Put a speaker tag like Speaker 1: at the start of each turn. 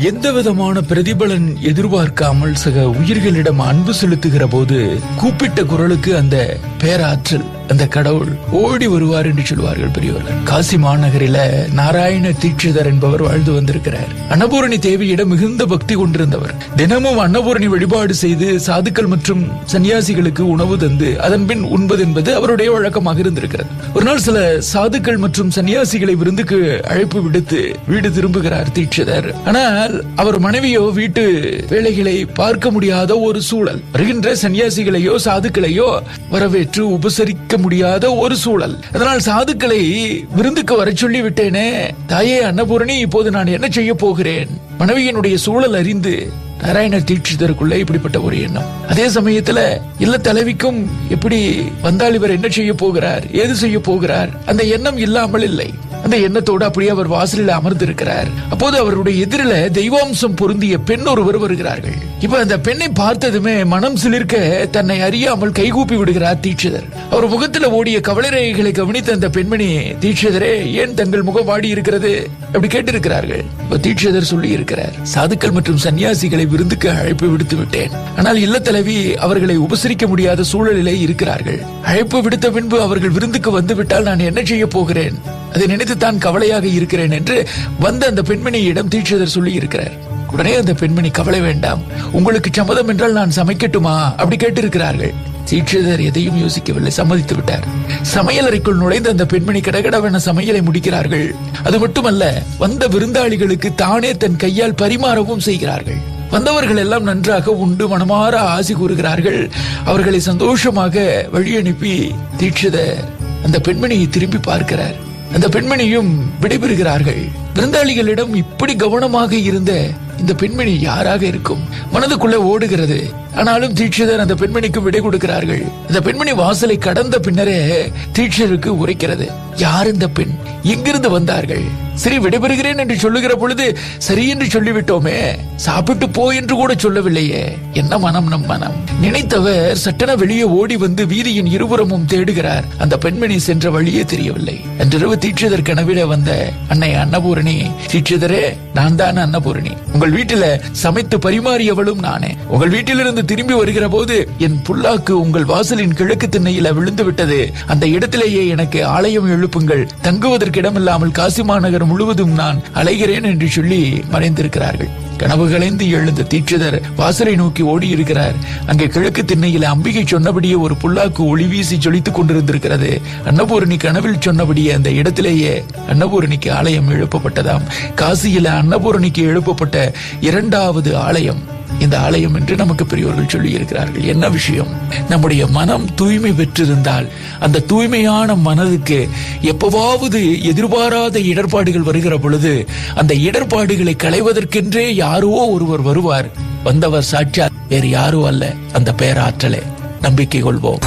Speaker 1: எந்த விதமான பிரதிபலன் எதிர்பார்க்காமல் சக உயிர்களிடம் அன்பு செலுத்துகிற போது கூப்பிட்ட குரலுக்கு அந்த பேராற்றல், அந்த கடவுள் ஓடி வருவார் என்று சொல்வார்கள் பெரியவர்கள். காசி மாநகரில நாராயண தீட்சிதர் என்பவர் வாழ்ந்து வந்திருக்கிறார். அன்னபூரணி தேவியிடம் மிகுந்த பக்தி கொண்டிருந்தவர். தினமும் அன்னபூரணி வழிபாடு செய்து சாதுக்கள் மற்றும் சன்னியாசிகளுக்கு உணவு தந்து அதன் பின் உண்பது என்பது அவருடைய வழக்கமாக இருந்திருக்கிறது. ஒரு நாள் சில சாதுக்கள் மற்றும் சன்னியாசிகளை விருந்துக்கு அழைப்பு விடுத்து வீடு திரும்புகிறார் தீட்சிதர். ஆனால் அவர் மனைவியோ வீட்டு வேலைகளை பார்க்க முடியாத ஒரு சூழல். வருகின்ற சன்னியாசிகளையோ சாதுக்களையோ வரவேற்று உபசரிக்க முடியாத ஒரு சூழல். அதனால் சாதுக்களை விருந்துக்கு வர சொல்லி விட்டேனே தாயே அன்னபூரணி, இப்போது நான் என்ன செய்ய போகிறேன்? மனைவியினுடைய சூழல் அறிந்து நாராயண தீட்சிதருக்குள்ள இப்படிப்பட்ட ஒரு எண்ணம். அதே சமயத்துல இல்ல தலைவிக்கும் எப்படி வந்தால் இவர் என்ன செய்ய போகிறார், ஏது செய்ய போகிறார், அந்த எண்ணம் இல்லாமல் இல்லை. அந்த எண்ணத்தோடு அப்படியே அவர் வாசலில் அமர்ந்திருக்கிறார். அப்போது அவருடைய எதிரில தெய்வாம்சம் பொருந்திய பெண் ஒருவர் வருகிறார்கள். இப்ப அந்த பெண்ணை பார்த்ததுமே மனம் சிலிர்க்க தன்னை அறியாமல் கைகூப்பி விடுகிறார் தீட்சிதர். அவர் முகத்துல ஓடிய கவலைகளை கவனித்த அந்த பெண்மணி, தீட்சிதரே ஏன் தங்கள் முகம் வாடி இருக்கிறது அப்படி கேட்டிருக்கிறார்கள். தீட்சிதர் சொல்லி இருக்கிறார், சாதுக்கள் மற்றும் சன்னியாசிகளை விருந்துக்கு அழைப்பு விடுத்து விட்டேன். ஆனால் இல்ல தலைவி அவர்களை உபசரிக்க முடியாத சூழலிலே இருக்கிறார்கள். அழைப்பு விடுத்த பின்பு அவர்கள் விருந்துக்கு வந்து விட்டால் நான் என்ன செய்ய போகிறேன், அதை நினைத்து தான் கவலையாக இருக்கிறேன் என்று வந்த அந்த பெண்மணியிடம் தீட்சிதர் சொல்லி இருக்கிறார். உடனே அந்த பெண்மணி, கவலை வேண்டாம், உங்களுக்கு சம்மதம் என்றால் நான் சமைக்கட்டுமா அப்படி கேட்டிருக்கிறார்கள். தீட்சிதர் எதையும் யோசிக்கவில்லை, சம்மதித்து விட்டார். சமையல் அறைக்குள் நுழைந்த அந்த பெண்மணி கடகடவென சமையலை முடிக்கிறார்கள். அது மட்டுமல்ல, வந்த விருந்தாளிகளுக்கு தானே தன் கையால் பரிமாறவும் செய்கிறார்கள். வந்தவர்கள் எல்லாம் நன்றாக உண்டு மனமாற ஆசி கூறுகிறார்கள். அவர்களை சந்தோஷமாக வழி அனுப்பி தீட்சிதர் அந்த பெண்மணியை திரும்பி பார்க்கிறார். அந்த பெண்மணியும் விடைபெறுகிறார்கள். விருந்தாளிகளிடம் இப்படி கவனமாக இருந்த இந்த பெண்மணி யாராக இருக்கும் மனதுக்குள்ள ஓடுகிறது. ஆனாலும் தீட்சிதர் அந்த பெண்மணிக்கு விடை கொடுக்கிறார்கள். அந்த பெண்மணி வாசலை கடந்த பின்னரே தீட்சிதருக்கு உரைக்கிறது, யார் இந்த பெண், எங்கிருந்து வந்தார்கள்? சரி விடைபெறுகிறேன் என்று சொல்லுகிற பொழுது சரி என்று சொல்லிவிட்டோமே, சாப்பிட்டு போ என்று கூட சொல்லவில்லையே, என்ன மனம் நம் மனம். நினைத்தவர் சட்டென வெளியே ஓடி வந்து வீதியின் இருபுறமும் தேடுகிறார். அந்த பெண்மணி சென்ற வழியே தெரியவில்லை. அன்றிரவு தீட்சிதர் கனவிலே வந்த அன்னை அன்னபூரணி, தீட்சிதரே நான் தான் அன்னபூரணி, உங்கள் வீட்டில சமைத்து பரிமாறியவளும் நானே. உங்கள் வீட்டிலிருந்து திரும்பி வருகிற போது என் புல்லாக்கு உங்கள் வாசலின் கிழக்கு திண்ணையில விழுந்து விட்டது. அந்த இடத்திலேயே எனக்கு ஆலயம் எழுப்புங்கள், தங்குவதற்கு இடமில்லாமல் காசி மாநகர் முழுவதும் நான் அலைகிறேன் என்று சொல்லி மறைந்திருக்கிறார்கள். கனவு கலைந்து எழுந்த தீட்சிதர் வாசலை நோக்கி ஓடி இருக்கிறார். அங்கே கிழக்கு திண்ணையில அம்பிகை சொன்னபடியே ஒரு புல்லாக்கு ஒளி வீசி ஜொலித்துக் கொண்டிருந்திருக்கிறது. அன்னபூரணி கனவில் சொன்னபடியே அந்த இடத்திலேயே அன்னபூரணிக்கு ஆலயம் எழுப்பப்பட்டதாம். காசியில அன்னபூரணிக்கு எழுப்பப்பட்ட இரண்டாவது ஆலயம் இந்த ஆலயம் என்று நமக்கு பெரியோர்கள் சொல்லி இருக்கிறார்கள். என்ன விஷயம்? நம்முடைய மனம் தூய்மை பெற்றிருந்தால் அந்த தூய்மையான மனதுக்கு எப்பவாவது எதிர்பாராத இடர்பாடுகள் வருகிற பொழுது அந்த இடர்பாடுகளை களைவதற்கென்றே யாரோ ஒருவர் வருவார். வந்தவர் சாட்சாத் வேறு யாரோ அல்ல, அந்த பேராற்றலே. நம்பிக்கை கொள்வோம்.